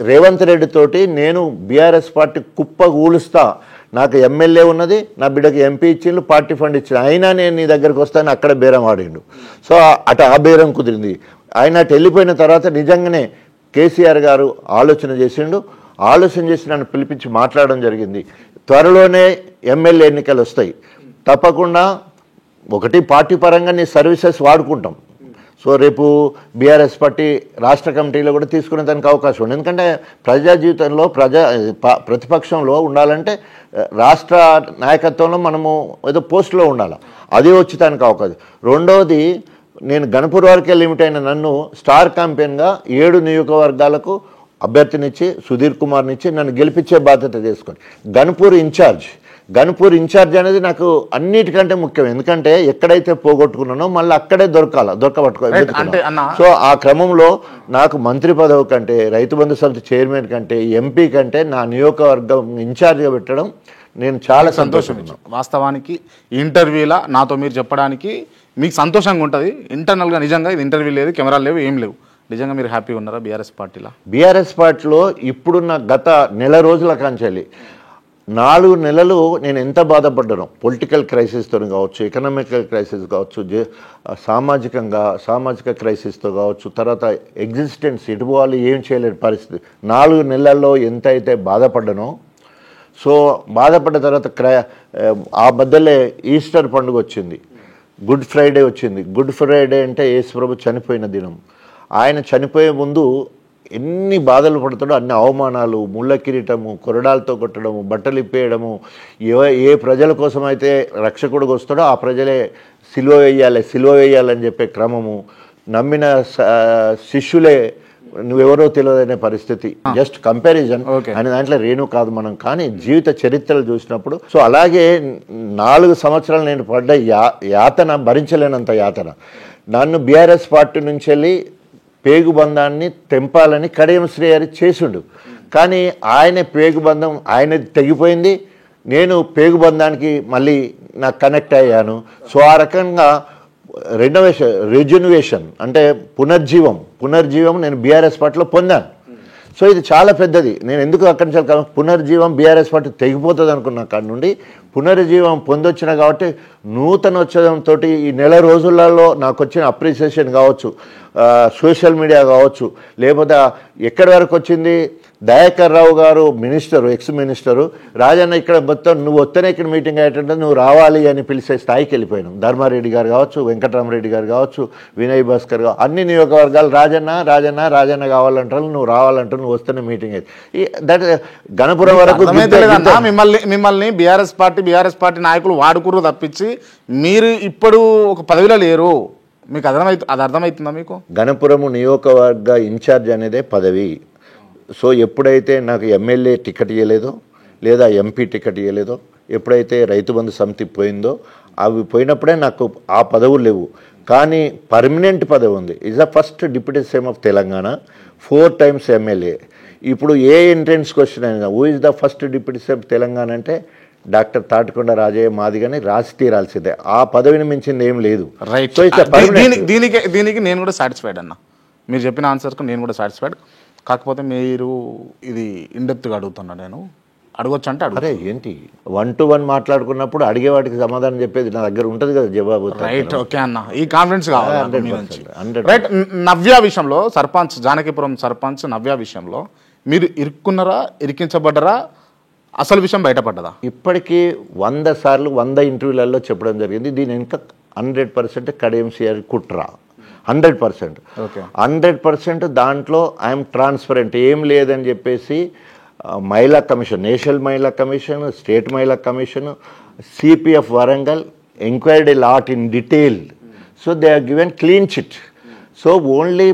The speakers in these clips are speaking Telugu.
రేవంత్ రెడ్డి తోటి నేను బీఆర్ఎస్ పార్టీ కుప్ప కూలుస్తా, నాకు ఎమ్మెల్యే ఉన్నది, నా బిడ్డకి ఎంపీ ఇచ్చిండు, పార్టీ ఫండ్ ఇచ్చిండు, అయినా నేను నీ దగ్గరికి వస్తాను అక్కడ బేరం ఆడిండు. సో అటు ఆ బేరం కుదిరింది. ఆయన అటు వెళ్ళిపోయిన తర్వాత నిజంగానే కేసీఆర్ గారు ఆలోచన చేసిండు. ఆలోచన చేసి నన్ను పిలిపించి మాట్లాడడం జరిగింది. త్వరలోనే ఎమ్మెల్యే ఎన్నికలు వస్తాయి, తప్పకుండా ఒకటి పార్టీ పరంగా నీ సర్వీసెస్ వాడుకుంటాం. సో రేపు బీఆర్ఎస్ పార్టీ రాష్ట్ర కమిటీలో కూడా తీసుకునే దానికి అవకాశం ఉంది. ఎందుకంటే ప్రజా జీవితంలో ప్రతిపక్షంలో ఉండాలంటే రాష్ట్ర నాయకత్వంలో మనము ఏదో పోస్టులో ఉండాలి, అది వచ్చి దానికి అవకాశం. రెండవది, నేను గణపూర్ వరకే లిమిట్ అయిన నన్ను స్టార్ క్యాంపెయిన్గా 7 నియోజకవర్గాలకు అభ్యర్థినిచ్చి సుధీర్ కుమార్నిచ్చి నన్ను గెలిపించే బాధ్యత చేసుకొని గణపూర్ ఇన్ఛార్జ్ అనేది నాకు అన్నిటికంటే ముఖ్యం. ఎందుకంటే ఎక్కడైతే పోగొట్టుకున్నానో మళ్ళీ అక్కడే దొరకాలి. సో ఆ క్రమంలో నాకు మంత్రి పదవి కంటే, రైతు బంధు సమితి చైర్మన్ కంటే, ఎంపీ కంటే నా నియోజకవర్గం ఇన్ఛార్జ్గా పెట్టడం నేను చాలా సంతోషం. వాస్తవానికి ఇంటర్వ్యూలా నాతో మీరు చెప్పడానికి మీకు సంతోషంగా ఉంటుంది. ఇంటర్నల్గా నిజంగా ఇది ఇంటర్వ్యూ లేదు, కెమెరాలు లేవు, ఏం లేవు. నిజంగా మీరు హ్యాపీగా ఉన్నారా బీఆర్ఎస్ పార్టీలో? బీఆర్ఎస్ పార్టీలో ఇప్పుడున్న గత నెల రోజుల కాంచెల్లి 4 నెలలు నేను ఎంత బాధపడ్డాను. పొలిటికల్ క్రైసిస్తో కావచ్చు, ఎకనామికల్ క్రైసిస్ కావచ్చు, సామాజిక క్రైసిస్తో కావచ్చు, తర్వాత ఎగ్జిస్టెన్స్ ఎటు పోవాలి ఏం చేయలేని పరిస్థితి. 4 నెలల్లో ఎంత అయితే బాధపడ్డానో, సో బాధపడ్డ తర్వాత ఆ మధ్యలో ఈస్టర్ పండుగ వచ్చింది, గుడ్ ఫ్రైడే వచ్చింది. గుడ్ ఫ్రైడే అంటే యేసుప్రభు చనిపోయిన దినం. ఆయన చనిపోయే ముందు ఎన్ని బాధలు పడతాడో అన్ని అవమానాలు, ముళ్ళ కిరీటము, కొరడాలతో కొట్టడము, బట్టలు ఇప్పేయడము, ఏ ప్రజల కోసం అయితే రక్షకుడికి వస్తాడో ఆ ప్రజలే సిలువ వేయాలని చెప్పే క్రమము, నమ్మిన శిష్యులే నువ్వెవరో తెలియదనే పరిస్థితి. జస్ట్ కంపారిజన్ అని దాంట్లో రేణు కాదు మనం, కానీ జీవిత చరిత్రలు చూసినప్పుడు. సో అలాగే 4 సంవత్సరాలు నేను పడ్డ యాతన భరించలేనంత యాతన. నన్ను బీఆర్ఎస్ పార్టీ నుంచి వెళ్ళి పేగుబంధాన్ని తెంపాలని కడియం శ్రీహరి చేసిండు, కానీ ఆయన పేగుబంధం ఆయనది తెగిపోయింది, నేను పేగుబంధానికి మళ్ళీ నాకు కనెక్ట్ అయ్యాను. సో ఆ రకంగా రెజ్యునేషన్ అంటే పునర్జీవం నేను బీఆర్ఎస్ పార్టీలో పొందాను. సో ఇది చాలా పెద్దది. నేను ఎందుకు అక్కడి నుంచి పునర్జీవం బీఆర్ఎస్ పార్టీ తెగిపోతుంది అనుకున్న కాడి నుండి పునర్జీవం పొందొచ్చిన కాబట్టి నూతనోత్సవంతో ఈ నెల రోజులలో నాకు వచ్చిన అప్రిసియేషన్ కావచ్చు, సోషల్ మీడియా కావచ్చు, లేకపోతే ఎక్కడి వరకు వచ్చింది, దయాకర్ రావు గారు ఎక్స్ మినిస్టరు, రాజన్న ఇక్కడ మొత్తం నువ్వు వస్తేనే ఇక్కడ మీటింగ్ అయ్యేటంటే నువ్వు రావాలి అని పిలిచే స్థాయికి వెళ్ళిపోయినాం. ధర్మారెడ్డి గారు కావచ్చు, వెంకటరామరెడ్డి గారు కావచ్చు, వినయ్ భాస్కర్ కావచ్చు, అన్ని నియోజకవర్గాలు రాజన్న కావాలంటారు, నువ్వు రావాలంటారు, నువ్వు వస్తేనే మీటింగ్ అయ్యి. దట్ గణపురం వరకు మిమ్మల్ని బీఆర్ఎస్ పార్టీ నాయకులు వాడుకురు తప్పించి మీరు ఇప్పుడు ఒక పదవిలో లేరు. మీకు అది అర్థమవుతుందా మీకు? గణపురము నియోజకవర్గ ఇన్ఛార్జ్ అనేదే పదవి. సో ఎప్పుడైతే నాకు ఎమ్మెల్యే టికెట్ ఇవ్వలేదో, లేదా ఎంపీ టికెట్ ఇవ్వలేదో, ఎప్పుడైతే రైతు బంధు సమితి పోయిందో, అవి పోయినప్పుడే నాకు ఆ పదవులు లేవు. కానీ పర్మనెంట్ పదవి ఉంది. Is the first deputy CM of Telangana, 4 times MLA. ఇప్పుడు ఏ ఎంట్రెన్స్ క్వశ్చన్ అయినా who is the first deputy CM Telangana అంటే డాక్టర్ తాటికొండ రాజయ్య మాదిగాని రాసి తీరాల్సిందే. ఆ పదవిని మించింది ఏం లేదు. సో దీనికి నేను కూడా సాటిస్ఫైడ్ అన్న. మీరు చెప్పిన ఆన్సర్కు నేను కూడా సాటిస్ఫైడ్. కాకపోతే మీరు ఇది ఇండెప్త్గా అడుగుతున్నా, నేను అడగొచ్చు అంటే అరే ఏంటి 1-to-1 మాట్లాడుకున్నప్పుడు అడిగే వాటికి సమాధానం చెప్పేది నా దగ్గర ఉంటుంది కదా జవాబు. రైట్, ఓకే అన్న, ఈ కాన్ఫిడెన్స్ కావాలి. రైట్, నవ్య విషయంలో జానకిపురం సర్పంచ్ నవ్య విషయంలో మీరు ఇరుక్కున్నారా, ఇరికించబడ్డరా, అసలు విషయం బయటపడ్డదా? ఇప్పటికీ 100 సార్లు 100 ఇంటర్వ్యూలలో చెప్పడం జరిగింది. దీని ఇంకా 100% కడియం శ్రీహరి కుట్ర. 100% దాంట్లో ఐఎమ్ ట్రాన్స్పరెంట్, ఏం లేదని చెప్పేసి మహిళా కమిషన్, నేషనల్ మహిళా కమిషన్, స్టేట్ మహిళా commission, CPF Warangal enquired lot in detail. So they are given clean chit. So only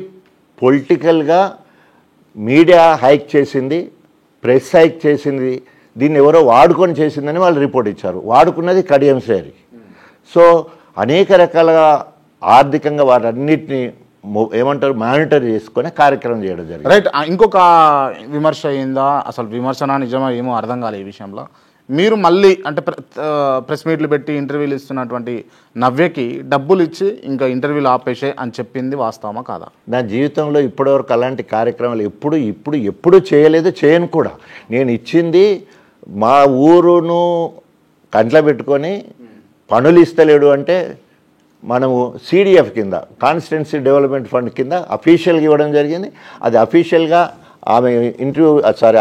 పొలిటికల్గా మీడియా హైక్ చేసింది, ప్రెస్ హైక్ చేసింది, దీన్ని ఎవరో వాడుకొని చేసిందని వాళ్ళు రిపోర్ట్ ఇచ్చారు. వాడుకున్నది కడియం శ్రీహరి. సో అనేక రకాలుగా ఆర్థికంగా వాటన్నిటిని మానిటర్ చేసుకొని కార్యక్రమం చేయడం జరిగింది. రైట్, ఇంకొక విమర్శ అయిందా, అసలు విమర్శన నిజమా ఏమో అర్థం కాలే ఈ విషయంలో. మీరు మళ్ళీ అంటే ప్రెస్ మీట్లు పెట్టి ఇంటర్వ్యూలు ఇస్తున్నటువంటి నవ్యకి డబ్బులు ఇచ్చి ఇంకా ఇంటర్వ్యూలు ఆపేసే అని చెప్పింది వాస్తవమా కాదా? నా జీవితంలో ఇప్పటివరకు అలాంటి కార్యక్రమాలు ఎప్పుడు చేయలేదు, చేయను కూడా. నేను ఇచ్చింది మా ఊరును కంట్లో పెట్టుకొని పనులు ఇస్తలేడు అంటే మనము CDF కింద, కాన్స్టిట్యున్సీ డెవలప్మెంట్ ఫండ్ కింద అఫీషియల్గా ఇవ్వడం జరిగింది. అది అఫీషియల్గా ఆమె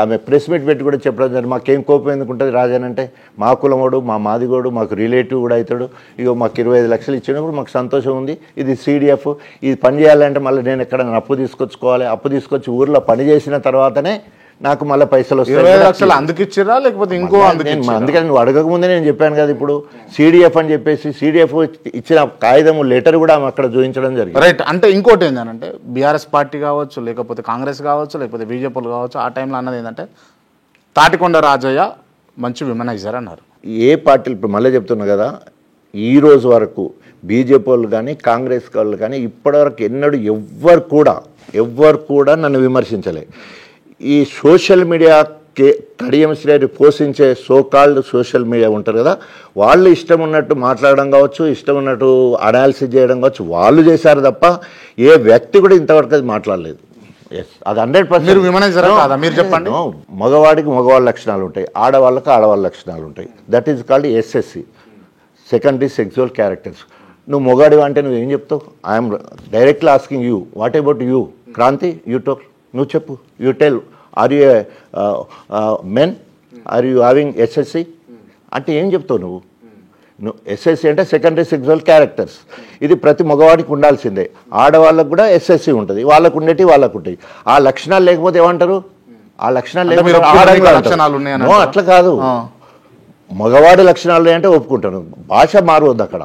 ఆమె ప్రెస్ మీట్ పెట్టి కూడా చెప్పడం జరిగింది. మాకేం కోపం ఎందుకు ఉంటుంది రాజన్ అంటే, మా కులమోడు, మా మాదిగోడు, మాకు రిలేటివ్ కూడా అవుతాడు, ఇగో మాకు 25 లక్షలు ఇచ్చినప్పుడు మాకు సంతోషం ఉంది. ఇది CDF, ఇది పని చేయాలంటే మళ్ళీ నేను ఎక్కడ అప్పు తీసుకొచ్చుకోవాలి, అప్పు తీసుకొచ్చి ఊర్లో పని చేసిన తర్వాతనే నాకు మళ్ళీ పైసలు వస్తాయి. 20 లక్షలు అందుకు ఇచ్చిరా లేకపోతే ఇంకో? అందుకని నువ్వు అడగకముందే నేను చెప్పాను కదా, ఇప్పుడు CDF అని చెప్పేసి CDF ఇచ్చిన కాగితం లెటర్ కూడా ఆమె అక్కడ చూపించడం జరిగింది. రైట్. అంటే ఇంకోటి ఏంటంటే బీఆర్ఎస్ పార్టీ కావచ్చు, లేకపోతే కాంగ్రెస్ కావచ్చు, లేకపోతే బీజేపీలు కావచ్చు, ఆ టైంలో అన్నది ఏంటంటే తాటికొండ రాజయ్య మంచి విమనైజర్ అన్నారు. ఏ పార్టీలు ఇప్పుడు మళ్ళీ చెప్తున్నా కదా, ఈ రోజు వరకు బీజేపీ వాళ్ళు కానీ కాంగ్రెస్ వాళ్ళు కానీ ఇప్పటివరకు ఎన్నడూ ఎవ్వరు కూడా నన్ను విమర్శించలే. ఈ సోషల్ మీడియా కడియం శ్రేణి పోషించే సోకాల్డ్ సోషల్ మీడియా ఉంటారు కదా, వాళ్ళు ఇష్టం ఉన్నట్టు మాట్లాడడం కావచ్చు, ఇష్టం ఉన్నట్టు అనాలిసిస్ చేయడం కావచ్చు, వాళ్ళు చేశారు తప్ప ఏ వ్యక్తి కూడా ఇంతవరకు అది మాట్లాడలేదు. అది 100%. మీరు విమనైజరా కాదా మీరు చెప్పండి. మగవాడికి మగవాళ్ళ లక్షణాలు ఉంటాయి, ఆడవాళ్ళకి ఆడవాళ్ళ లక్షణాలు ఉంటాయి. That is called SSC, secondary sexual characters. నువ్వు మొగాడివి అంటే నువ్వు ఏం చెప్తావు? I'm directly asking you, what about you Kranthi? You talk, నువ్వు చెప్పు, you tell, are you men, are you having SSC అంటే ఏం చెప్తావు నువ్వు? SSC అంటే సెకండరీ సెక్సువల్ క్యారెక్టర్స్. ఇది ప్రతి మగవాడికి ఉండాల్సిందే. ఆడవాళ్ళకు కూడా SSC ఉంటుంది, వాళ్ళకు ఉండేవి వాళ్ళకు ఉంటాయి. ఆ లక్షణాలు లేకపోతే ఏమంటారు? ఆ లక్షణాలు లేకపోతే అట్లా కాదు, మగవాడి లక్షణాలు అంటే ఒప్పుకుంటాను. భాష మారవద్దు అక్కడ.